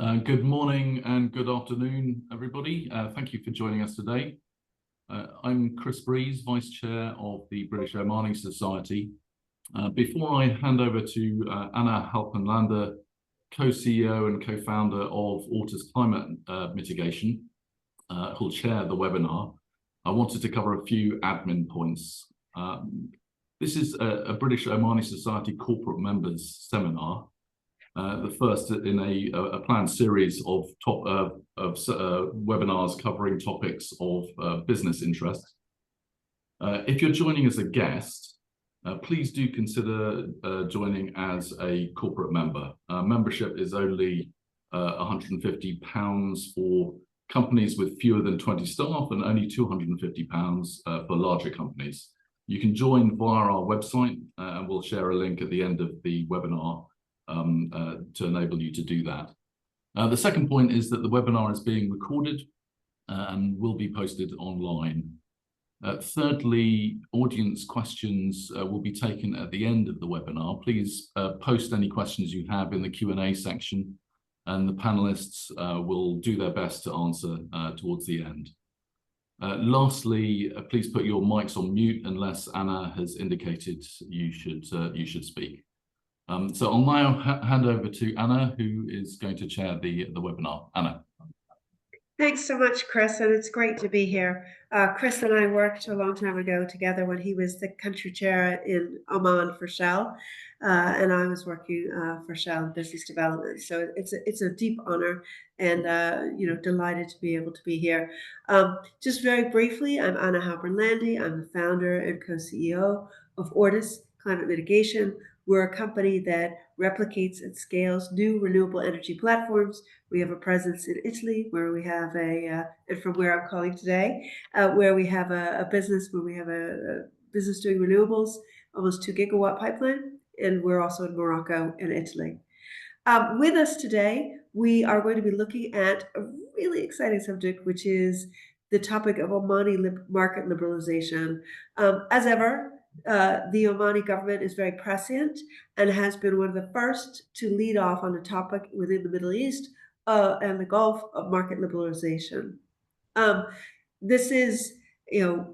Good morning and good afternoon, everybody. Thank you for joining us today. I'm Chris Breeze, Vice Chair of the British Omani Society. Before I hand over to Anna Halpern-Lande, co-CEO and co-founder of Ortus Climate Mitigation, who'll chair the webinar, I wanted to cover a few admin points. This is a British Omani Society corporate members seminar, the first in a planned series of webinars covering topics of business interest. If you're joining as a guest, please do consider joining as a corporate member. Membership is only £150 for companies with fewer than 20 staff and only £250 for larger companies. You can join via our website, and we'll share a link at the end of the webinar to enable you to do that. The second point is that the webinar is being recorded and will be posted online. Thirdly, audience questions will be taken at the end of the webinar. Please post any questions you have in the Q&A section, and the panelists will do their best to answer towards the end. Lastly, please put your mics on mute unless Anna has indicated you should speak. So I'll now hand over to Anna, who is going to chair the webinar. Anna. Thanks so much, Chris, and it's great to be here. Chris and I worked a long time ago together when he was the country chair in Oman for Shell, and I was working for Shell Business Development. So it's a deep honor, and delighted to be able to be here. Just very briefly, I'm Anna Halpern-Lande. I'm the founder and co-CEO of Ortus Climate Mitigation. We're a company that replicates and scales new renewable energy platforms. We have a presence in Italy, where we have and from where I'm calling today, where we have a business doing renewables, almost 2 gigawatt pipeline, and we're also in Morocco and Italy. With us today, we are going to be looking at a really exciting subject, which is the topic of Omani market liberalization. As ever, the Omani government is very prescient and has been one of the first to lead off on a topic within the Middle East and the Gulf of market liberalization. This is, a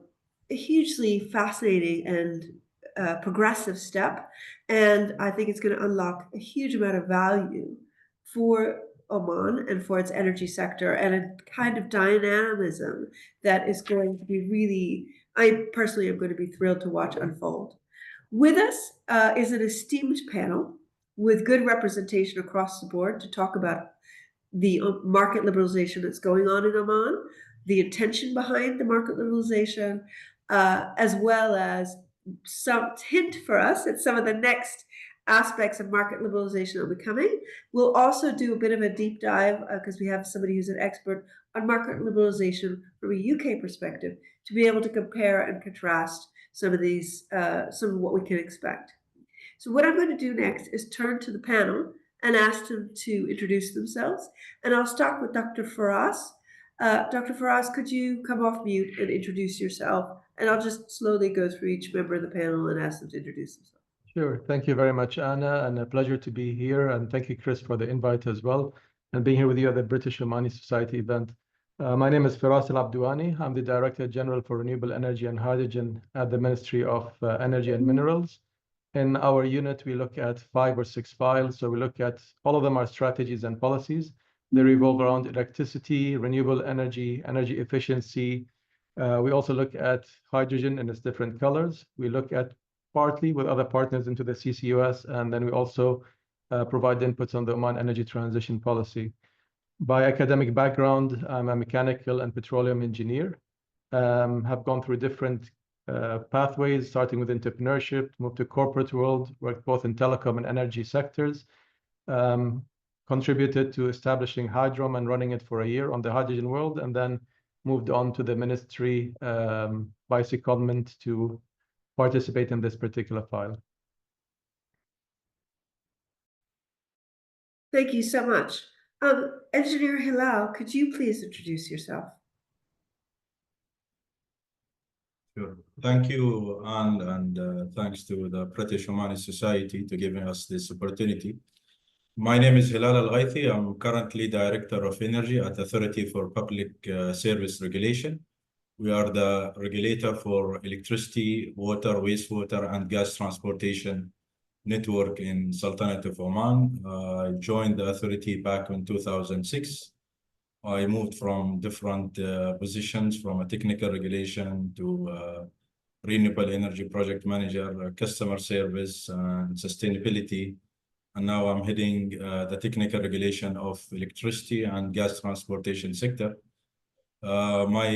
hugely fascinating and progressive step, and I think it's going to unlock a huge amount of value for Oman and for its energy sector, and a kind of dynamism that is going to be really, I personally am going to be thrilled to watch unfold. With us is an esteemed panel with good representation across the board to talk about the market liberalization that's going on in Oman, the intention behind the market liberalization, as well as some hint for us at some of the next aspects of market liberalization that will be coming. We'll also do a bit of a deep dive because we have somebody who's an expert on market liberalization from a UK perspective to be able to compare and contrast some of what we can expect. So what I'm going to do next is turn to the panel and ask them to introduce themselves. And I'll start with Dr. Firas. Dr. Firas, could you come off mute and introduce yourself? And I'll just slowly go through each member of the panel and ask them to introduce themselves. Sure. Thank you very much, Anna, and a pleasure to be here. And thank you, Chris, for the invite as well, and being here with you at the British Omani Society event. My name is Firas Al-Abduwani. I'm the Director General for Renewable Energy and Hydrogen at the Ministry of Energy and Minerals. In our unit, we look at 5 or 6 files. So we look at all of them are strategies and policies. They revolve around electricity, renewable energy, energy efficiency. We also look at hydrogen in its different colors. We look at partly with other partners into the CCUS, and then we also provide inputs on the Oman energy transition policy. By academic background, I'm a mechanical and petroleum engineer. Have gone through different pathways, starting with entrepreneurship, moved to corporate world, worked both in telecom and energy sectors, contributed to establishing Hydrom and running it for a year on the hydrogen world, and then moved on to the ministry by secondment to participate in this particular file. Thank you so much. Engineer Hilal, could you please introduce yourself? Sure. Thank you, and thanks to the British Omani Society to giving us this opportunity. My name is Hilal Al-Ghaithi. I'm currently Director of Energy at Authority for Public Service Regulation. We are the regulator for electricity, water, wastewater, and gas transportation network in Sultanate of Oman. I joined the authority back in 2006. I moved from different positions, from a technical regulation to renewable energy project manager, customer service, and sustainability. And now I'm heading the technical regulation of electricity and gas transportation sector. My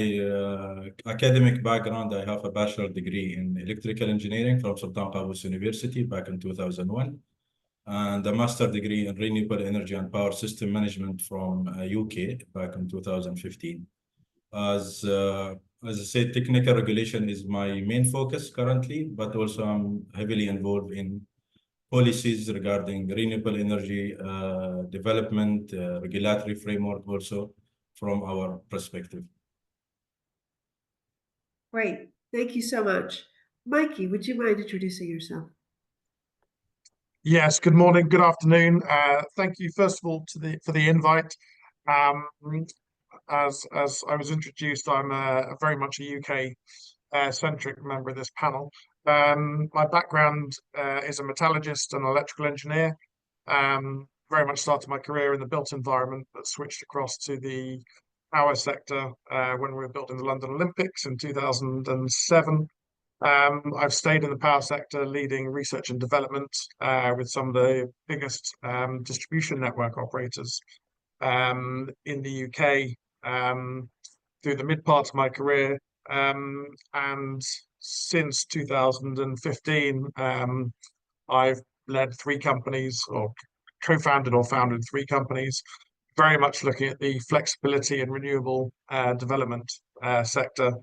academic background, I have a bachelor's degree in electrical engineering from Sultan Qaboos University back in 2001, and a master's degree in renewable energy and power system management from UK back in 2015. As I said, technical regulation is my main focus currently, but also I'm heavily involved in policies regarding renewable energy development, regulatory framework also from our perspective. Great. Thank you so much. Mikey, would you mind introducing yourself? Yes, good morning, good afternoon. Thank you, first of all, for the invite. As I was introduced, I'm very much a UK centric member of this panel. My background is a metallurgist and electrical engineer. Very much started my career in the built environment, but switched across to the power sector when we were building the London Olympics in 2007. I've stayed in the power sector leading research and development with some of the biggest distribution network operators in the UK through the mid part of my career. And since 2015, I've led 3 companies, or co-founded or founded 3 companies, very much looking at the flexibility and renewable development sector,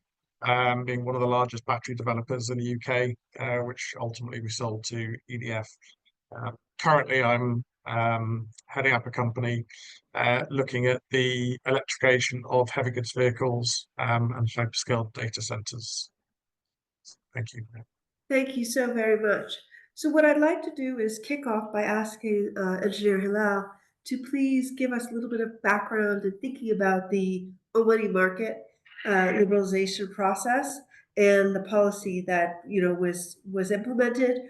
being one of the largest battery developers in the UK, which ultimately we sold to EDF. Currently, I'm heading up a company looking at the electrification of heavy goods vehicles and hyperscale data centers. Thank you. Thank you so very much. So what I'd like to do is kick off by asking Engineer Hilal to please give us a little bit of background and thinking about the Omani market liberalization process and the policy that was implemented.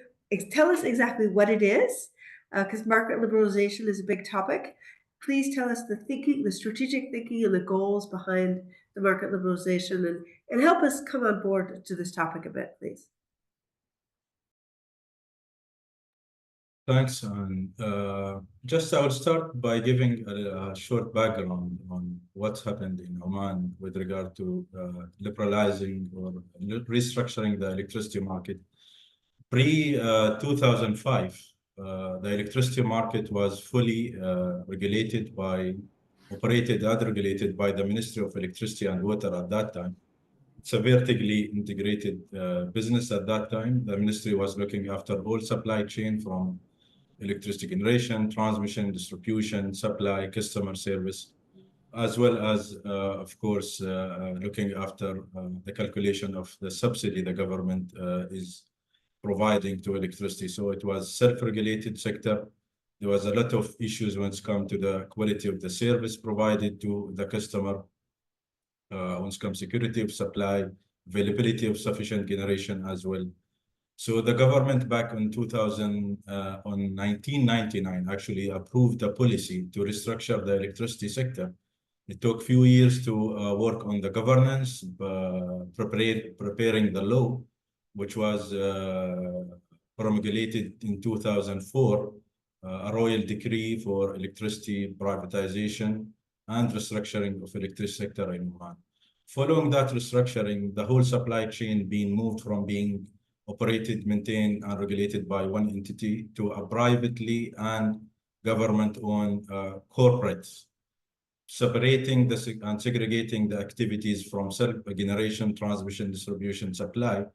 Tell us exactly what it is, because market liberalization is a big topic. Please tell us the thinking, the strategic thinking, and the goals behind the market liberalization, and help us come on board to this topic a bit, please. Thanks, and just I will start by giving a short background on what's happened in Oman with regard to liberalizing or restructuring the electricity market. Pre-2005, the electricity market was fully operated and regulated by the Ministry of Electricity and Water at that time. It's a vertically integrated business at that time. The ministry was looking after all supply chain from electricity generation, transmission, distribution, supply, customer service, as well as, of course, looking after the calculation of the subsidy the government is providing to electricity. So it was self-regulated sector. There was a lot of issues when it comes to the quality of the service provided to the customer, when it comes to security of supply, availability of sufficient generation as well. So the government back in 1999 actually approved a policy to restructure the electricity sector. It took a few years to work on the governance, preparing the law, which was promulgated in 2004, a royal decree for electricity privatization and restructuring of electricity sector in Oman. Following that restructuring, the whole supply chain being moved from being operated, maintained, and regulated by one entity to a privately and government-owned corporates, separating and segregating the activities from self-generation, transmission, distribution, supply,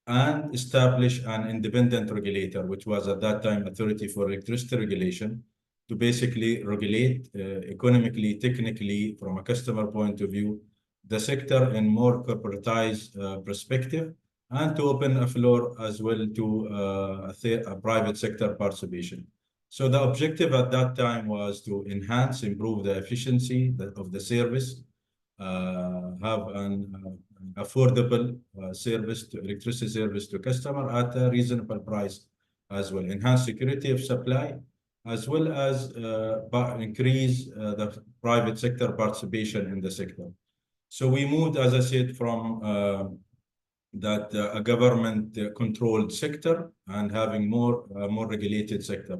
and establish an independent regulator, which was at that time Authority for Electricity Regulation, to basically regulate economically, technically, from a customer point of view, the sector in more corporatized perspective, and to open a floor as well to a private sector participation. So the objective at that time was to enhance, improve the efficiency of the service, have an affordable electricity service to customer at a reasonable price as well, enhance security of supply, as well as increase the private sector participation in the sector. So we moved, as I said, from a government-controlled sector and having more regulated sector.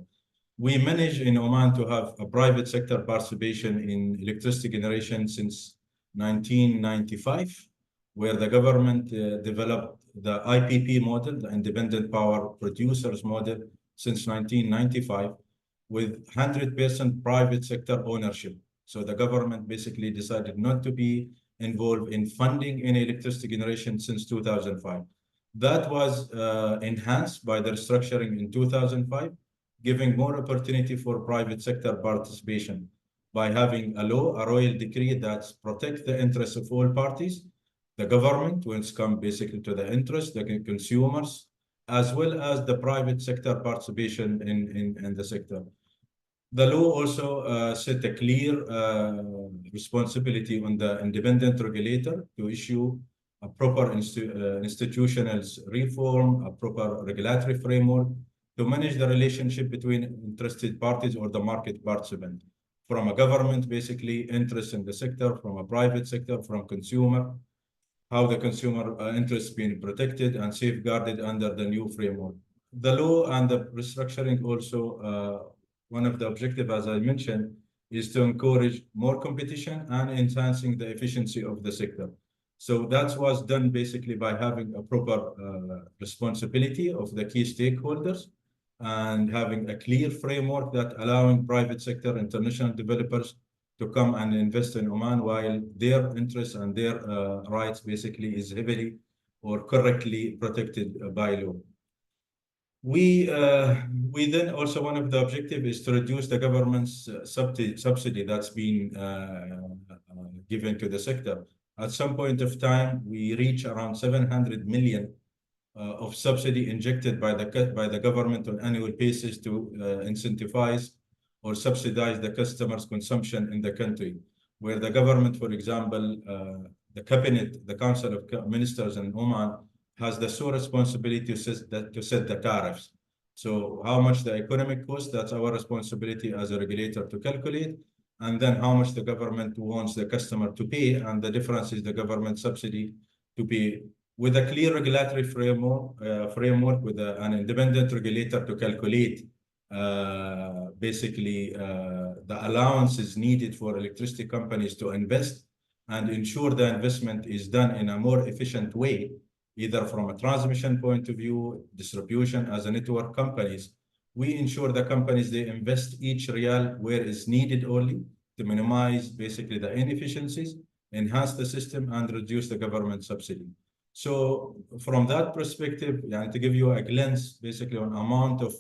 We managed in Oman to have a private sector participation in electricity generation since 1995, where the government developed the IPP model, the Independent Power Producers model, since 1995, with 100% private sector ownership. So the government basically decided not to be involved in funding any electricity generation since 2005. That was enhanced by the restructuring in 2005, giving more opportunity for private sector participation by having a royal decree that protects the interests of all parties, the government, when it's come basically to the interest, the consumers, as well as the private sector participation in the sector. The law also set a clear responsibility on the independent regulator to issue a proper institutional reform, a proper regulatory framework to manage the relationship between interested parties or the market participant. From a government, basically, interest in the sector, from a private sector, from consumer, how the consumer interests being protected and safeguarded under the new framework. The law and the restructuring also, one of the objectives, as I mentioned, is to encourage more competition and enhancing the efficiency of the sector. So that was done basically by having a proper responsibility of the key stakeholders and having a clear framework that allowing private sector international developers to come and invest in Oman while their interests and their rights basically is heavily or correctly protected by law. We then also, one of the objectives is to reduce the government's subsidy that's been given to the sector. At some point of time, we reach around 700 million of subsidy injected by the government on annual basis to incentivize or subsidize the customers' consumption in the country, where the government, for example, the cabinet, the Council of Ministers in Oman, has the sole responsibility to set the tariffs. So how much the economic cost, that's our responsibility as a regulator to calculate, and then how much the government wants the customer to pay, and the difference is the government subsidy to pay, with a clear regulatory framework with an independent regulator to calculate basically the allowances needed for electricity companies to invest and ensure the investment is done in a more efficient way, either from a transmission point of view, distribution as a network companies. We ensure the companies, they invest each real where is needed only to minimize basically the inefficiencies, enhance the system, and reduce the government subsidy. So from that perspective, to give you a glance basically on amount of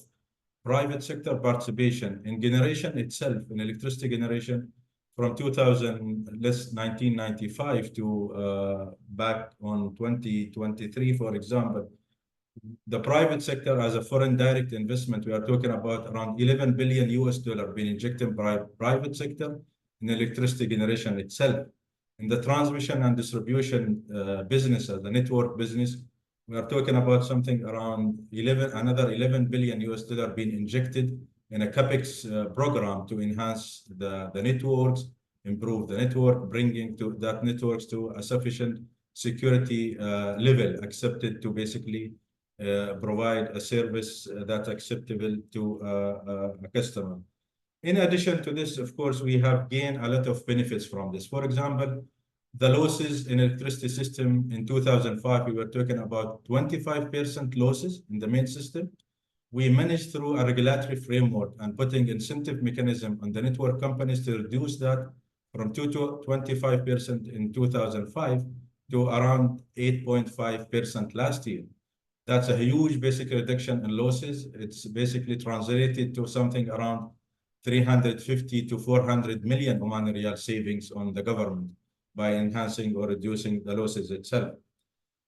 private sector participation in generation itself, in electricity generation, from 1995 to back on 2023, for example, the private sector as a foreign direct investment, we are talking about around $11 billion being injected by private sector in electricity generation itself. In the transmission and distribution business, the network business, we are talking about something around another $11 billion being injected in a CapEx program to enhance the networks, improve the network, bringing to that networks to a sufficient security level accepted to basically provide a service that's acceptable to a customer. In addition to this, of course, we have gained a lot of benefits from this. For example, the losses in electricity system in 2005, we were talking about 25% losses in the main system. We managed through a regulatory framework and putting incentive mechanism on the network companies to reduce that from 25% in 2005 to around 8.5% last year. That's a huge basic reduction in losses. It's basically translated to something around 350 to 400 million Omani Riyal savings on the government by enhancing or reducing the losses itself.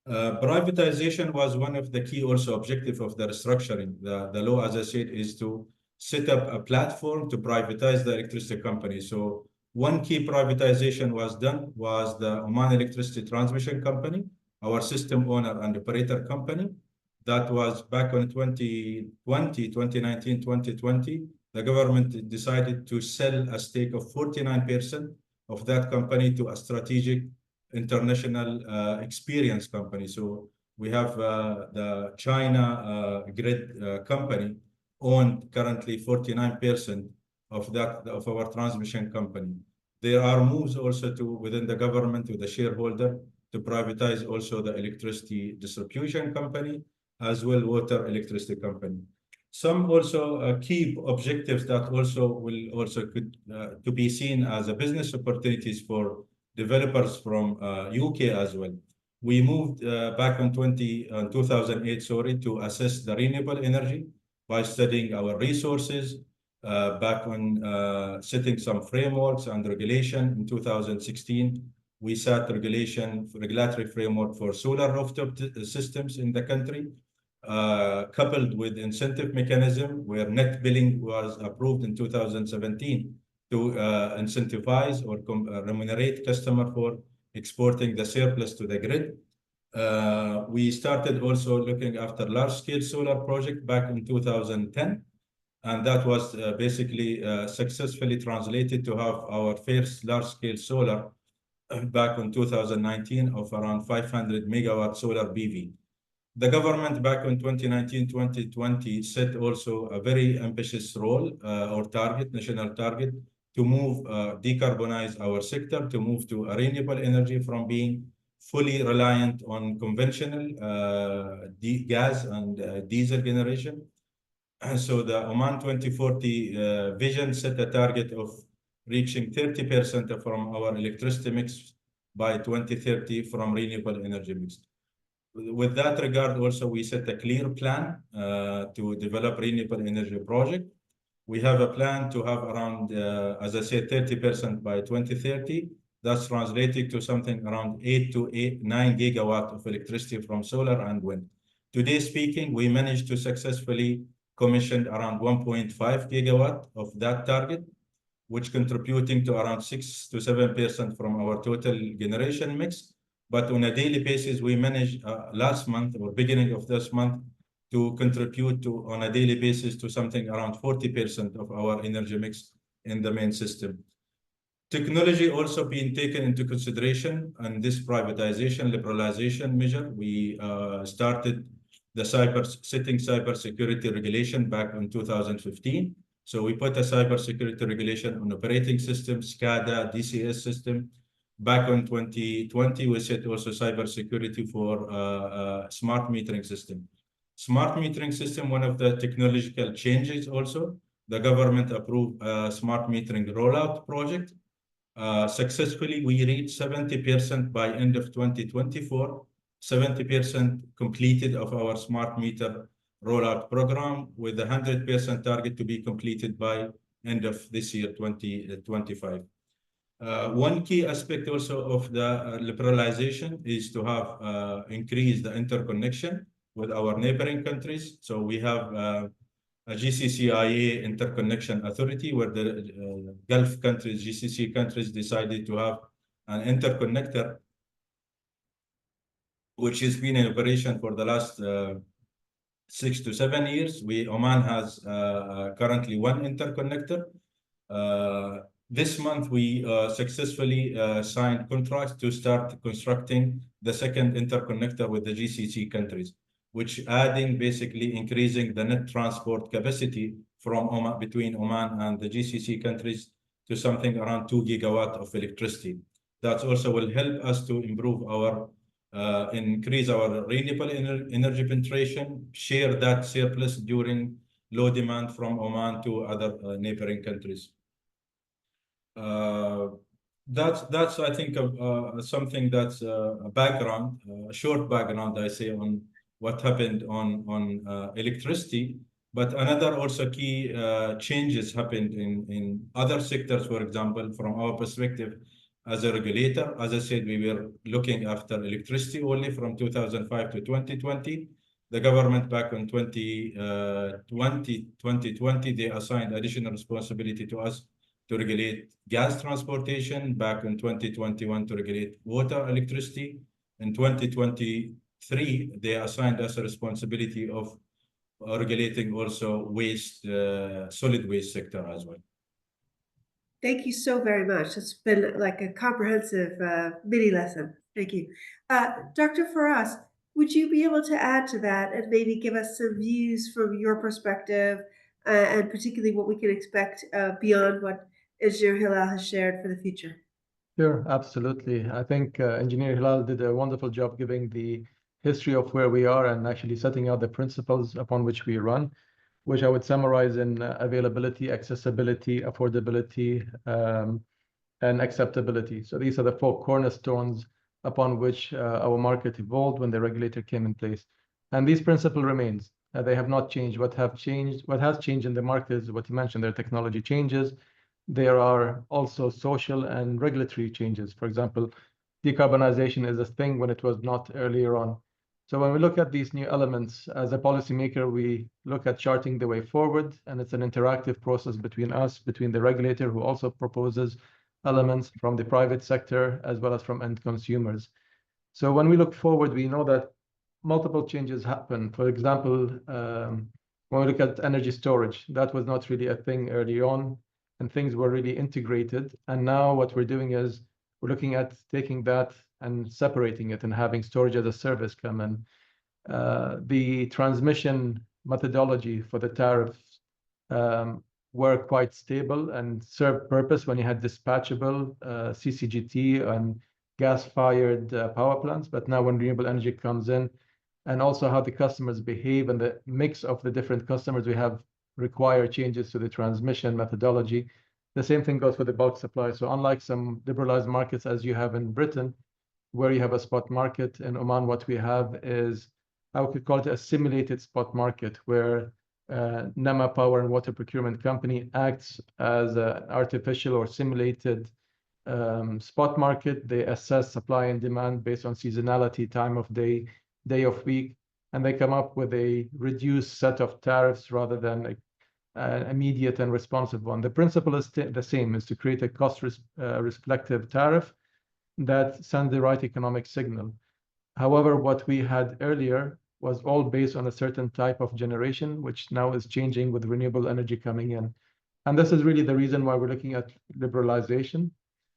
Privatization was one of the key also objectives of the restructuring. The law, as I said, is to set up a platform to privatize the electricity company. So one key privatization was done was the Oman Electricity Transmission Company, our system owner and operator company. That was back on 2019, 2020. The government decided to sell a stake of 49% of that company to a strategic international experience company. So we have the China grid company owned currently 49% of our transmission company. There are moves also to within the government with the shareholder to privatize also the electricity distribution company as well water electricity company. Some also key objectives that also will also could to be seen as a business opportunities for developers from UK as well. We moved back in 2008, sorry, to assess the renewable energy by studying our resources, back on setting some frameworks and regulation. In 2016, we set regulatory framework for solar rooftop systems in the country, coupled with incentive mechanism where net billing was approved in 2017 to incentivize or remunerate customer for exporting the surplus to the grid. We started also looking after large-scale solar project back in 2010, and that was basically successfully translated to have our first large-scale solar back in 2019 of around 500 megawatt solar PV. The government back in 2019-2020 set also a very ambitious role or target, national target, to move, decarbonize our sector, to move to a renewable energy from being fully reliant on conventional gas and diesel generation. So the Oman 2040 vision set a target of reaching 30% from our electricity mix by 2030 from renewable energy mix. With that regard, also we set a clear plan to develop renewable energy project. We have a plan to have around, as I said, 30% by 2030. That's translated to something around 9 gigawatt of electricity from solar and wind. Today speaking, we managed to successfully commission around 1.5 gigawatt of that target, which contributing to around 6 to 7% from our total generation mix. But on a daily basis, we managed last month or beginning of this month to contribute to on a daily basis to something around 40% of our energy mix in the main system. Technology also being taken into consideration and this privatization, liberalization measure. We started the setting cybersecurity regulation back in 2015. So we put a cybersecurity regulation on operating systems, SCADA, DCS system. Back in 2020, we set also cybersecurity for smart metering system. Smart metering system, one of the technological changes also, the government approved a smart metering rollout project. Successfully, we reached 70% by end of 2024, 70% completed of our smart meter rollout program with a 100% target to be completed by end of this year, 2025. One key aspect also of the liberalization is to have increased the interconnection with our neighboring countries. So we have a GCCIA interconnection authority where the Gulf countries, GCC countries decided to have an interconnector which has been in operation for the last 6 to 7 years. Oman has currently one interconnector. This month, we successfully signed contracts to start constructing the second interconnector with the GCC countries, which adding basically increasing the net transport capacity from Oman, between Oman and the GCC countries to something around 2 gigawatt of electricity. That also will help us to improve our, increase our renewable energy penetration, share that surplus during low demand from Oman to other neighboring countries. That's I think something that's a background, a short background, I say, on what happened on electricity. But another also key changes happened in other sectors. For example, from our perspective as a regulator, as I said, we were looking after electricity only from 2005 to 2020. The government back in 2020, they assigned additional responsibility to us to regulate gas transportation, back in 2021 to regulate water, electricity. In 2023, they assigned us a responsibility of regulating also waste, solid waste sector as well. Thank you so very much. It's been like a comprehensive mini lesson. Thank you. Dr. Firas, would you be able to add to that and maybe give us some views from your perspective and particularly what we can expect beyond what Engineer Hilal has shared for the future? Sure, absolutely. I think Engineer Hilal did a wonderful job giving the history of where we are and actually setting out the principles upon which we run, which I would summarize in availability, accessibility, affordability, and acceptability. So these are the 4 cornerstones upon which our market evolved when the regulator came in place. And these principles remains. They have not changed. What has changed in the market is what you mentioned, their technology changes. There are also social and regulatory changes. For example, decarbonization is a thing when it was not earlier on. So when we look at these new elements, as a policymaker, we look at charting the way forward, and it's an interactive process between us, between the regulator, who also proposes elements from the private sector, as well as from end consumers. So when we look forward, we know that multiple changes happen. For example, when we look at energy storage, that was not really a thing early on, and things were really integrated. And now what we're doing is we're looking at taking that and separating it and having storage as a service come in. The transmission methodology for the tariffs were quite stable and served purpose when you had dispatchable CCGT and gas-fired power plants. But now when renewable energy comes in, and also how the customers behave and the mix of the different customers we have require changes to the transmission methodology. The same thing goes for the bulk supply. So unlike some liberalized markets as you have in Britain, where you have a spot market, in Oman, what we have is, I would call it a simulated spot market, where NEMA Power and Water Procurement Company acts as an artificial or simulated spot market. They assess supply and demand based on seasonality, time of day, day of week, and they come up with a reduced set of tariffs rather than an immediate and responsive one. The principle is the same, is to create a cost reflective tariff that sends the right economic signal. However, what we had earlier was all based on a certain type of generation, which now is changing with renewable energy coming in. And this is really the reason why we're looking at liberalization.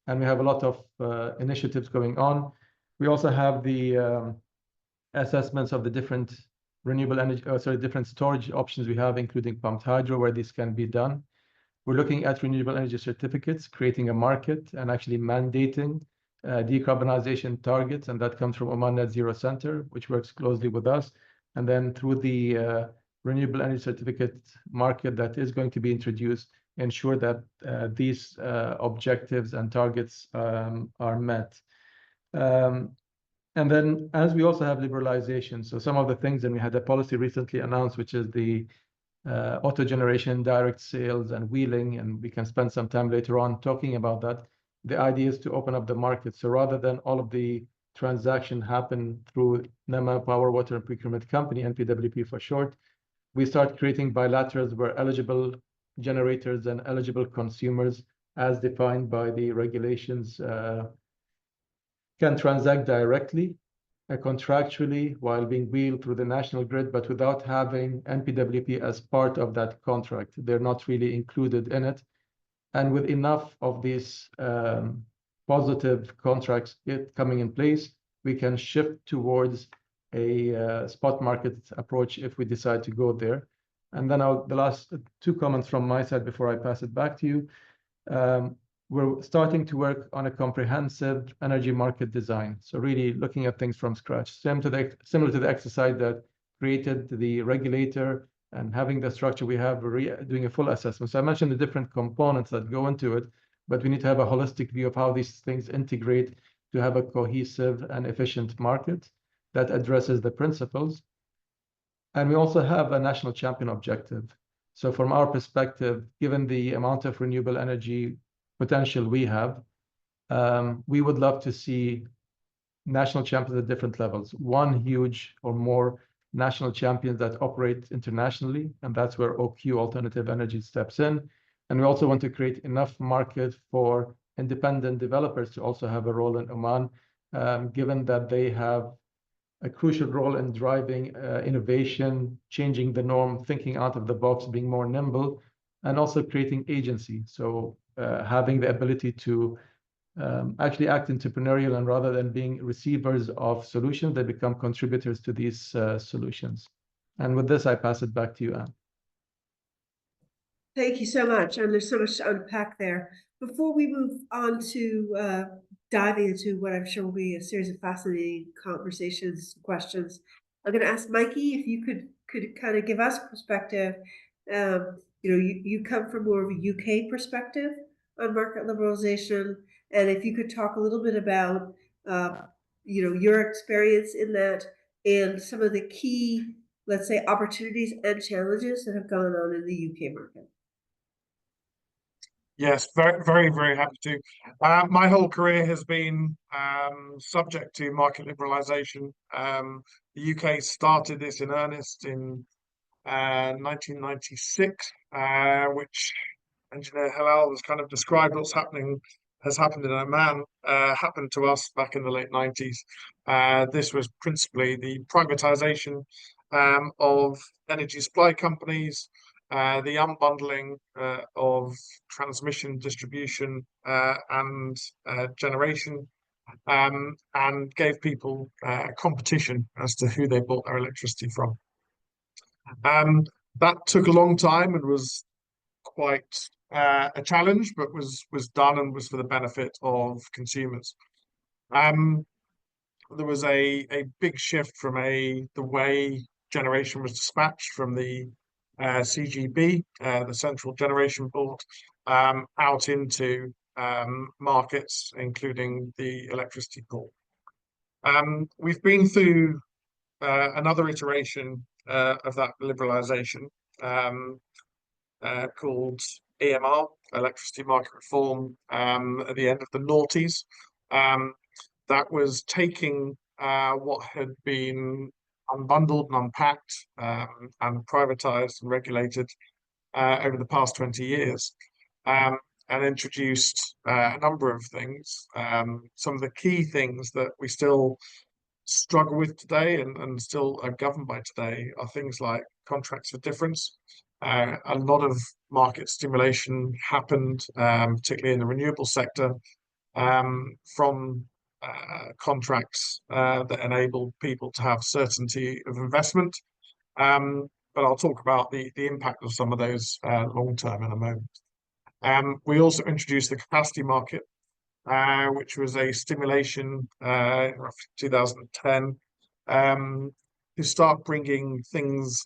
And we have a lot of initiatives going on. We also have the assessments of the different renewable energy, different storage options we have, including pumped hydro, where this can be done. We're looking at renewable energy certificates, creating a market and actually mandating decarbonization targets, and that comes from Oman Net Zero Center, which works closely with us. And then through the renewable energy certificate market that is going to be introduced, ensure that these objectives and targets are met. And then as we also have liberalization, so some of the things, and we had a policy recently announced, which is the auto generation, direct sales, and wheeling, and we can spend some time later on talking about that. The idea is to open up the market. So rather than all of the transaction happen through NEMA Power, Water and Procurement Company, NPWP for short, we start creating bilaterals where eligible generators and eligible consumers, as defined by the regulations, can transact directly, contractually, while being wheeled through the national grid, but without having NPWP as part of that contract. They're not really included in it. And with enough of these positive contracts coming in place, we can shift towards a spot market approach if we decide to go there. And then the last 2 comments from my side before I pass it back to you. We're starting to work on a comprehensive energy market design. So really looking at things from scratch, similar to the exercise that created the regulator, and having the structure we have, we're doing a full assessment. So I mentioned the different components that go into it, but we need to have a holistic view of how these things integrate to have a cohesive and efficient market that addresses the principles. And we also have a national champion objective. So from our perspective, given the amount of renewable energy potential we have, we would love to see national champions at different levels. One huge or more national champions that operate internationally, and that's where OQ Alternative Energy steps in. And we also want to create enough market for independent developers to also have a role in Oman, given that they have a crucial role in driving innovation, changing the norm, thinking out of the box, being more nimble, and also creating agency. So having the ability to actually act entrepreneurial, and rather than being receivers of solutions, they become contributors to these solutions. And with this, I pass it back to you, Anne. Thank you so much. And there's so much to unpack there. Before we move on to diving into what I'm sure will be a series of fascinating conversations, questions, I'm going to ask Mikey if you could kind of give us perspective. You come from more of a UK perspective on market liberalization, and if you could talk a little bit about your experience in that and some of the key, let's say, opportunities and challenges that have gone on in the UK market. Yes, very, very, very happy to. My whole career has been subject to market liberalisation. The UK started this in earnest in 1996, which Engineer Hilal has kind of described has happened in Oman, happened to us back in the late 90s. This was principally the privatisation of energy supply companies, the unbundling of transmission, distribution, and generation, and gave people competition as to who they bought their electricity from. That took a long time and was quite a challenge, but was done and was for the benefit of consumers. There was a big shift from the way generation was dispatched from the CGB, the Central Generation Board, out into markets, including the electricity pool. We've been through another iteration of that liberalisation called EMR, Electricity Market Reform, at the end of the noughties. That was taking what had been unbundled and unpacked and privatized and regulated over the past 20 years, and introduced a number of things. Some of the key things that we still struggle with today and still are governed by today are things like contracts for difference. A lot of market stimulation happened, particularly in the renewable sector, from contracts that enabled people to have certainty of investment. But I'll talk about the impact of some of those long term in a moment. We also introduced the capacity market, which was a stimulation in roughly 2010 to start bringing things,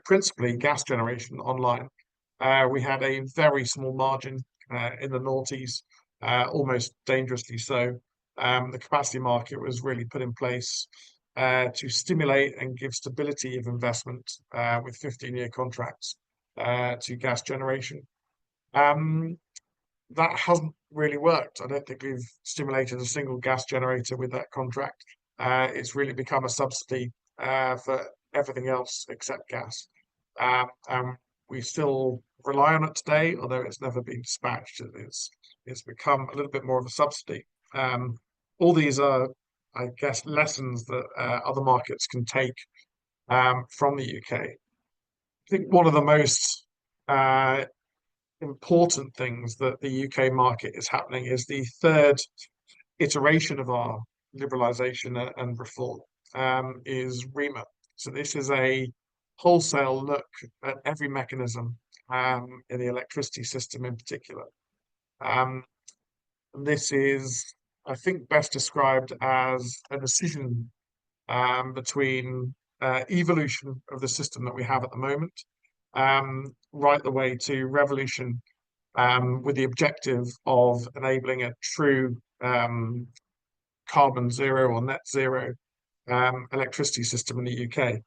principally gas generation, online. We had a very small margin in the noughties, almost dangerously so. The capacity market was really put in place to stimulate and give stability of investment with 15-year contracts to gas generation. That hasn't really worked. I don't think we've stimulated a single gas generator with that contract. It's really become a subsidy for everything else except gas. We still rely on it today, although it's never been dispatched. It's become a little bit more of a subsidy. All these are, I guess, lessons that other markets can take from the UK. I think one of the most important things that the UK market is happening is the third iteration of our liberalisation and reform is REMA. So this is a wholesale look at every mechanism in the electricity system in particular. This is, I think, best described as a decision between evolution of the system that we have at the moment, right the way to revolution with the objective of enabling a true carbon zero or net zero electricity system in the UK.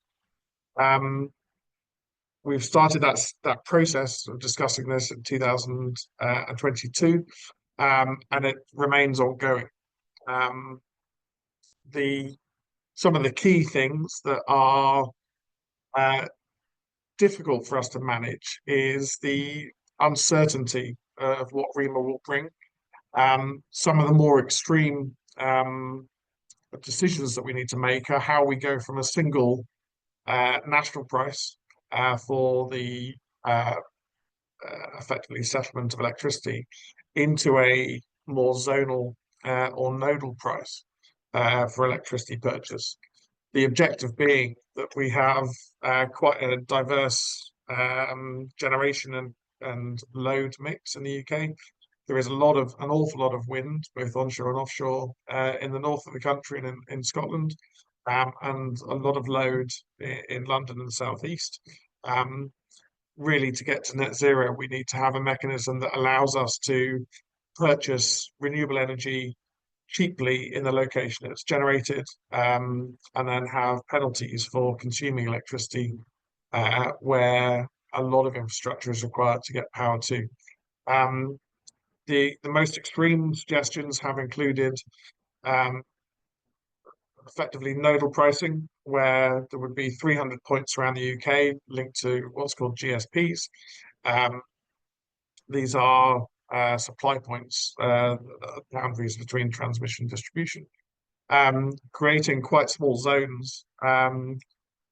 We've started that process of discussing this in 2022, and it remains ongoing. The some of the key things that are difficult for us to manage is the uncertainty of what REMA will bring. Some of the more extreme decisions that we need to make are how we go from a single national price for the effectively settlement of electricity into a more zonal or nodal price for electricity purchase. The objective being that we have quite a diverse generation and load mix in the UK. There is an awful lot of wind, both onshore and offshore, in the north of the country and in Scotland, and a lot of load in London and the southeast. Really, to get to net zero, we need to have a mechanism that allows us to purchase renewable energy cheaply in the location it's generated, and then have penalties for consuming electricity where a lot of infrastructure is required to get power to. The most extreme suggestions have included effectively nodal pricing, where there would be 300 points around the UK linked to what's called GSPs. These are supply points, boundaries between transmission and distribution, creating quite small zones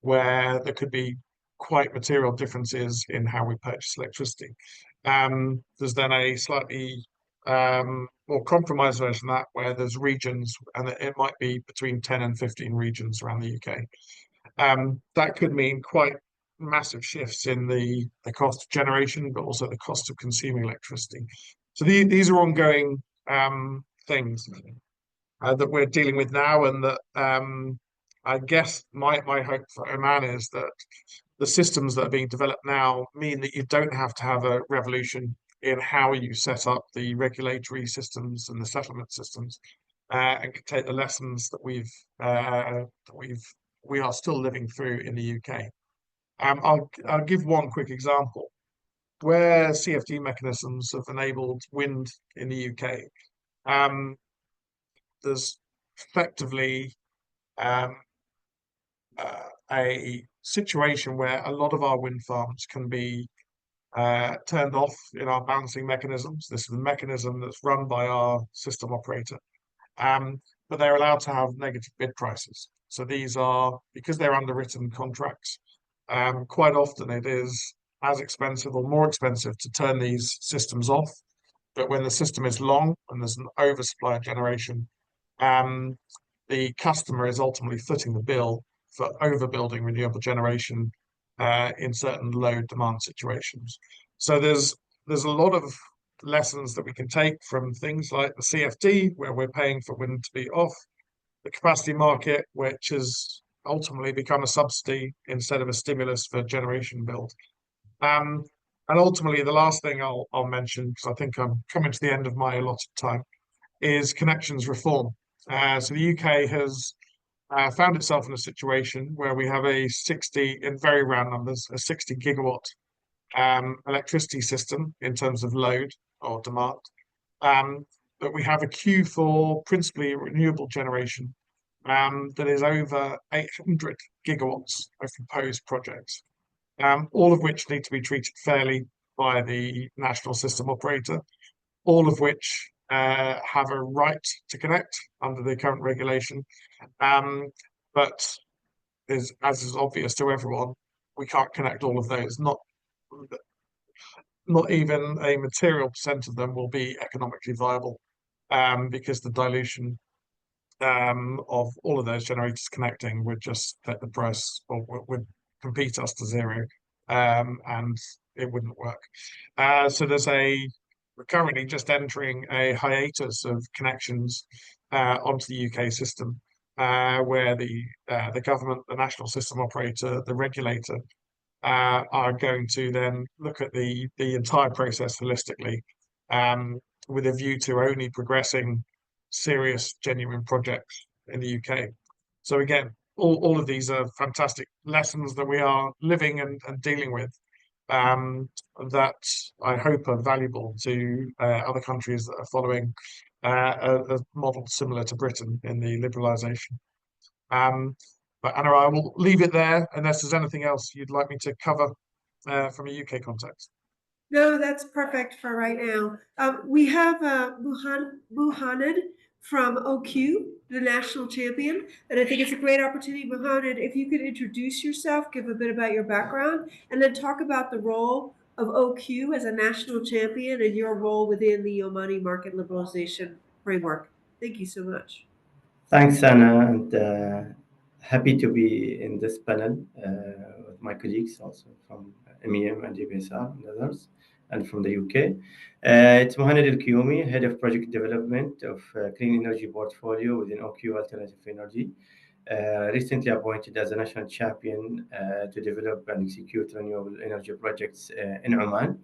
where there could be quite material differences in how we purchase electricity. There's then a slightly more compromised version of that, where there's regions, and it might be between 10 and 15 regions around the UK. That could mean quite massive shifts in the cost of generation, but also the cost of consuming electricity. So these are ongoing things that we're dealing with now, and that I guess my hope for Oman is that the systems that are being developed now mean that you don't have to have a revolution in how you set up the regulatory systems and the settlement systems, and can take the lessons that we are still living through in the UK. I'll give one quick example. Where CFD mechanisms have enabled wind in the UK, there's effectively a situation where a lot of our wind farms can be turned off in our balancing mechanisms. This is a mechanism that's run by our system operator, but they're allowed to have negative bid prices. So these are, because they're underwritten contracts, quite often it is as expensive or more expensive to turn these systems off. But when the system is long and there's an oversupply of generation, the customer is ultimately footing the bill for overbuilding renewable generation in certain load demand situations. So there's a lot of lessons that we can take from things like the CFD, where we're paying for wind to be off, the capacity market, which has ultimately become a subsidy instead of a stimulus for generation build. And ultimately, the last thing I'll mention, because I think I'm coming to the end of my allotted time, is connections reform. So the UK has found itself in a situation where we have a 60, in very round numbers, a 60 gigawatt electricity system in terms of load or demand. But we have a queue for principally renewable generation that is over 800 gigawatts of proposed projects, all of which need to be treated fairly by the national system operator, all of which have a right to connect under the current regulation. But as is obvious to everyone, we can't connect all of those. Not even a material percent of them will be economically viable, because the dilution of all of those generators connecting would just take the price, or would compete us to zero, and it wouldn't work. So we're currently just entering a hiatus of connections onto the UK system, where the government, the national system operator, the regulator are going to then look at the entire process holistically, with a view to only progressing serious, genuine projects in the UK. So again, all of these are fantastic lessons that we are living and dealing with, that I hope are valuable to other countries that are following a model similar to Britain in the liberalisation. But Anna, I will leave it there unless there's anything else you'd like me to cover from a UK context. No, that's perfect for right now. We have Muhanad from OQ, the national champion, and I think it's a great opportunity. Muhanad, if you could introduce yourself, give a bit about your background, and then talk about the role of OQ as a national champion and your role within the Omani market liberalization framework. Thank you so much. Thanks, Anna, and happy to be in this panel with my colleagues also from MEM and GBSR and others, and from the UK. It's Muhanad Al-Kiyumi, Head of Project Development of Clean Energy Portfolio within OQ Alternative Energy. Recently appointed as a national champion to develop and execute renewable energy projects in Oman.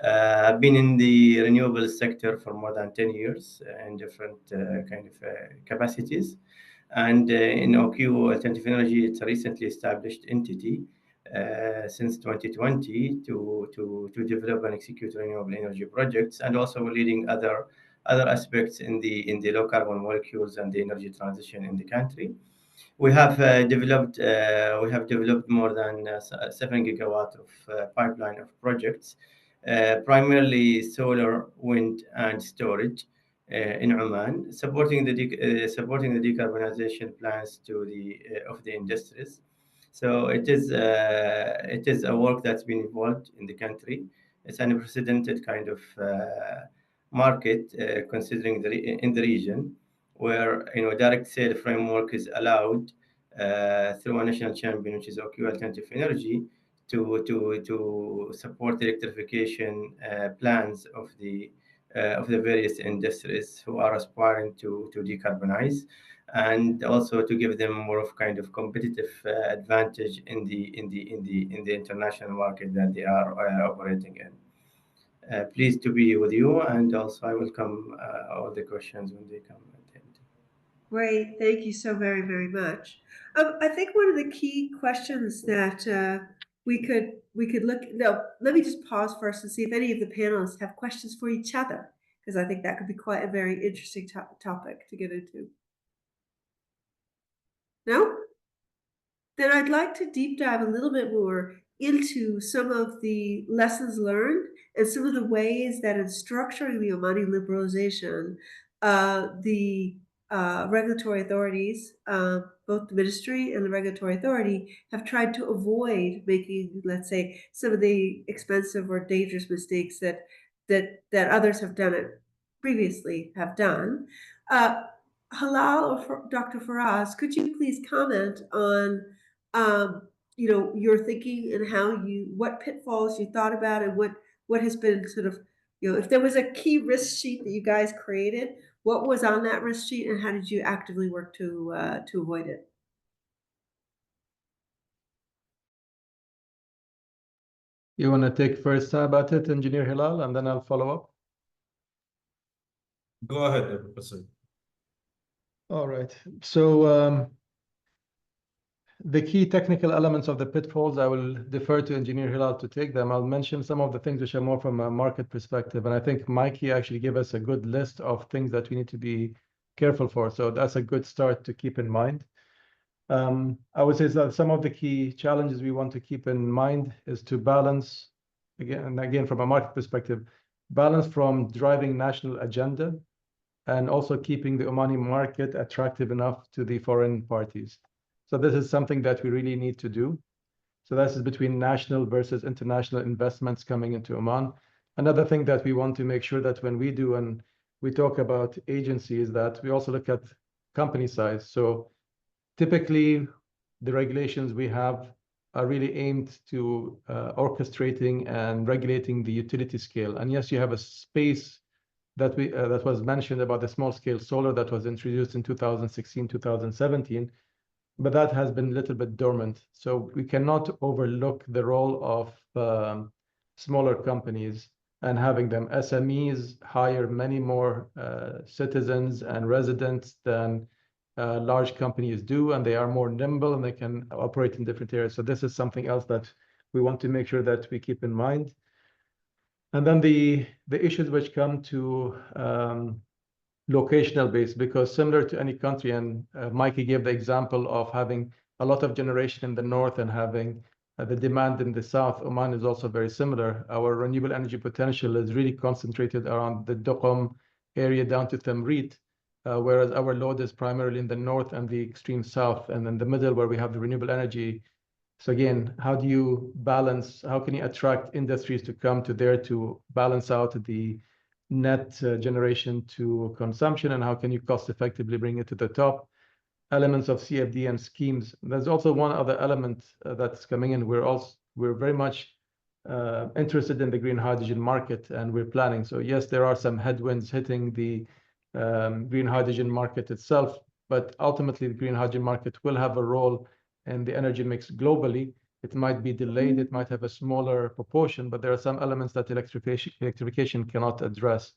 I've been in the renewable sector for more than 10 years in different kind of capacities. And in OQ Alternative Energy, it's a recently established entity since 2020 to develop and execute renewable energy projects, and also leading other aspects in the low carbon molecules and the energy transition in the country. We have developed more than 7 gigawatts of pipeline of projects, primarily solar, wind, and storage in Oman, supporting the decarbonization plans of the industries. So it is a work that's been involved in the country. It's an unprecedented kind of market, considering in the region, where direct sale framework is allowed through a national champion, which is OQ Alternative Energy, to support the electrification plans of the various industries who are aspiring to decarbonize, and also to give them more of kind of competitive advantage in the international market that they are operating in. Pleased to be with you, and also I welcome all the questions when they come at the end. Great, thank you so very, very much. I think one of the key questions that we could look. No, let me just pause first and see if any of the panelists have questions for each other, because I think that could be quite a very interesting topic to get into. No? Then I'd like to deep dive a little bit more into some of the lessons learned and some of the ways that in structuring the Omani liberalization, the regulatory authorities, both the ministry and the regulatory authority, have tried to avoid making, let's say, some of the expensive or dangerous mistakes that others have done it previously have done. Hilal or Dr. Firas, could you please comment on your thinking and what pitfalls you thought about, and what has been sort of, if there was a key risk sheet that you guys created, what was on that risk sheet, and how did you actively work to avoid it? You want to take first stab at it, Engineer Hilal, and then I'll follow up? Go ahead, Professor. All right. So the key technical elements of the pitfalls, I will defer to Engineer Hilal to take them. I'll mention some of the things which are more from a market perspective. And I think Mikey actually gave us a good list of things that we need to be careful for. So that's a good start to keep in mind. I would say that some of the key challenges we want to keep in mind is to balance, again from a market perspective, balance from driving national agenda and also keeping the Omani market attractive enough to the foreign parties. So this is something that we really need to do. So this is between national versus international investments coming into Oman. Another thing that we want to make sure that when we do and we talk about agencies, that we also look at company size. So typically, the regulations we have are really aimed to orchestrating and regulating the utility scale. And yes, you have a space that that was mentioned about the small-scale solar that was introduced in 2016, 2017, but that has been a little bit dormant. So we cannot overlook the role of smaller companies and having them. SMEs hire many more citizens and residents than large companies do, and they are more nimble and they can operate in different areas. So this is something else that we want to make sure that we keep in mind. And then the issues which come to locational based, because similar to any country, and Mikey gave the example of having a lot of generation in the north and having the demand in the south. Oman is also very similar. Our renewable energy potential is really concentrated around the Duqm area down to Tamrit, whereas our load is primarily in the north and the extreme south, and in the middle where we have the renewable energy. So again, how do you balance, how can you attract industries to come to there to balance out the net generation to consumption, and how can you cost effectively bring it to the top? Elements of CFD and schemes. There's also one other element that's coming in. We're very much interested in the green hydrogen market, and we're planning. So yes, there are some headwinds hitting the green hydrogen market itself, but ultimately the green hydrogen market will have a role in the energy mix globally. It might be delayed, it might have a smaller proportion, but there are some elements that electrification cannot address.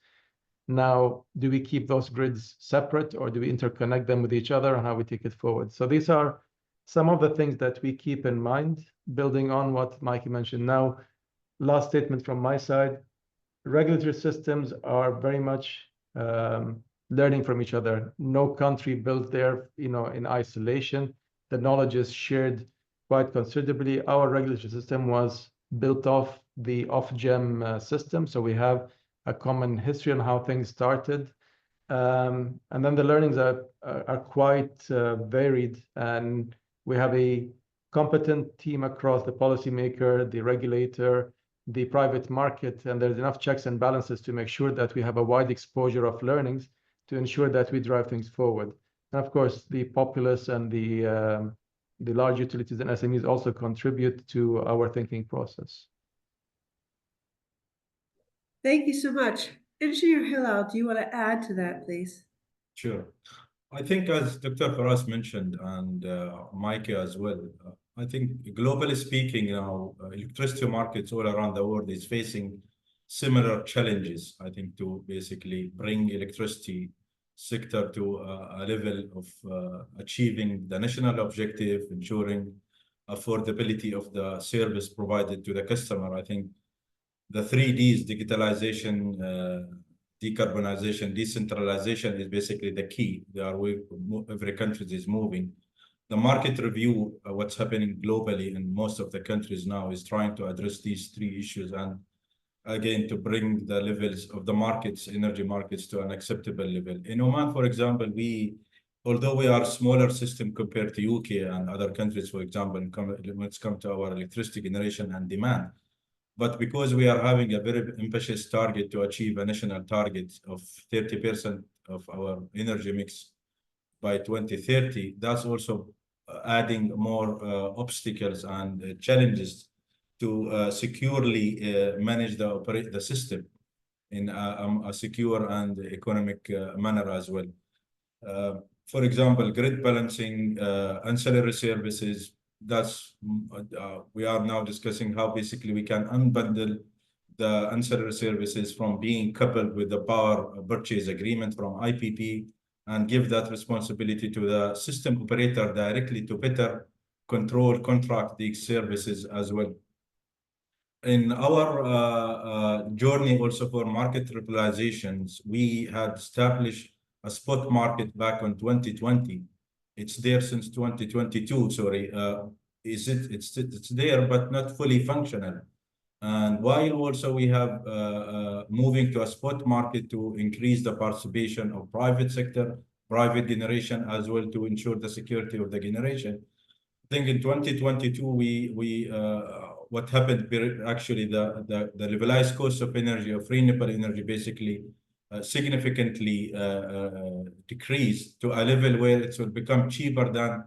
Now, do we keep those grids separate, or do we interconnect them with each other, and how we take it forward? So these are some of the things that we keep in mind, building on what Mikey mentioned. Now, last statement from my side, regulatory systems are very much learning from each other. No country built there, in isolation. The knowledge is shared quite considerably. Our regulatory system was built off the off-gem system, so we have a common history on how things started. And then the learnings are quite varied, and we have a competent team across the policymaker, the regulator, the private market, and there's enough checks and balances to make sure that we have a wide exposure of learnings to ensure that we drive things forward. And of course, the populace and the large utilities and SMEs also contribute to our thinking process. Thank you so much. Engineer Hilal, do you want to add to that, please? Sure. I think as Dr. Firas mentioned, and Mikey as well, I think globally speaking now, electricity markets all around the world is facing similar challenges, I think, to basically bring electricity sector to a level of achieving the national objective, ensuring affordability of the service provided to the customer. I think the 3Ds, digitalization, decarbonization, decentralization is basically the key. They are where every country is moving. The market review, what's happening globally in most of the countries now, is trying to address these three issues, and again, to bring the levels of the markets, energy markets, to an acceptable level. In Oman, for example, although we are a smaller system compared to UK and other countries, for example, when it's come to our electricity generation and demand, but because we are having a very ambitious target to achieve a national target of 30% of our energy mix by 2030, that's also adding more obstacles and challenges to securely manage the system in a secure and economic manner as well. For example, grid balancing, ancillary services, we are now discussing how basically we can unbundle the ancillary services from being coupled with the power purchase agreement from IPP, and give that responsibility to the system operator directly to better control, contract these services as well. In our journey also for market liberalizations, we had established a spot market back in 2020. It's there since 2022, sorry. It's there, but not fully functional. And while also we have moving to a spot market to increase the participation of private sector, private generation as well, to ensure the security of the generation. I think in 2022, what happened, actually the levelized cost of energy, of renewable energy, basically significantly decreased to a level where it will become cheaper than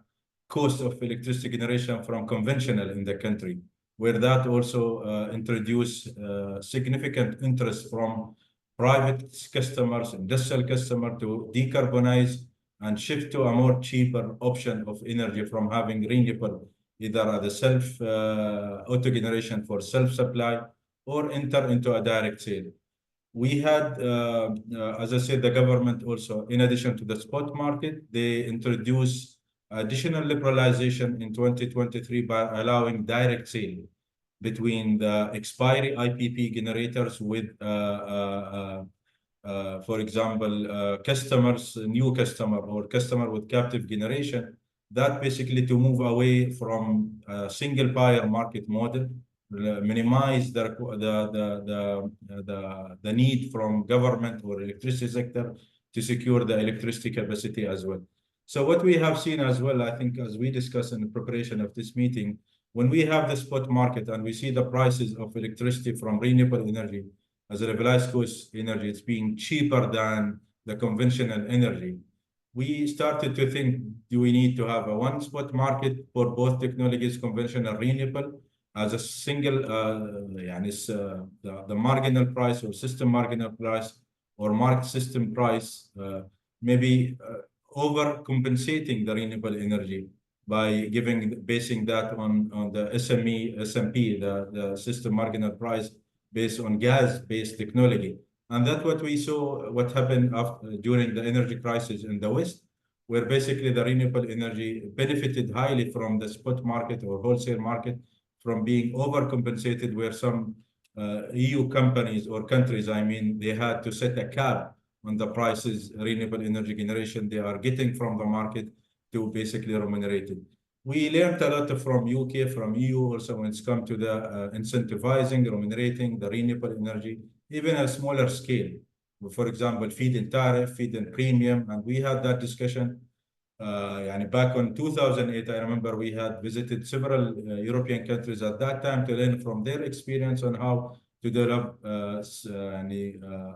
cost of electricity generation from conventional in the country, where that also introduced significant interest from private customers, industrial customers, to decarbonize and shift to a more cheaper option of energy from having renewable, either at the auto generation for self-supply or enter into a direct sale. We had, as I said, the government also, in addition to the spot market, they introduced additional liberalization in 2023 by allowing direct sale between the expiry IPP generators with For example, customers, new customer or customer with captive generation, that basically to move away from a single buyer market model, minimize the need from government or electricity sector to secure the electricity capacity as well. So what we have seen as well, I think, as we discussed in the preparation of this meeting, when we have the spot market and we see the prices of electricity from renewable energy as a levelized cost energy, it's being cheaper than the conventional energy. We started to think, do we need to have a one spot market for both technologies, conventional and renewable, as a single, the marginal price or system marginal price or market system price, maybe overcompensating the renewable energy by basing that on the SMP, the system marginal price based on gas-based technology. And that's what we saw, what happened during the energy crisis in the West, where basically the renewable energy benefited highly from the spot market or wholesale market from being overcompensated, where some EU companies or countries, I mean, they had to set a cap on the prices, renewable energy generation they are getting from the market to basically remunerate it. We learned a lot from UK, from EU also when it's come to the incentivizing, remunerating the renewable energy, even a smaller scale. For example, feed-in tariff, feed-in premium, and we had that discussion. Back in 2008, I remember we had visited several European countries at that time to learn from their experience on how to develop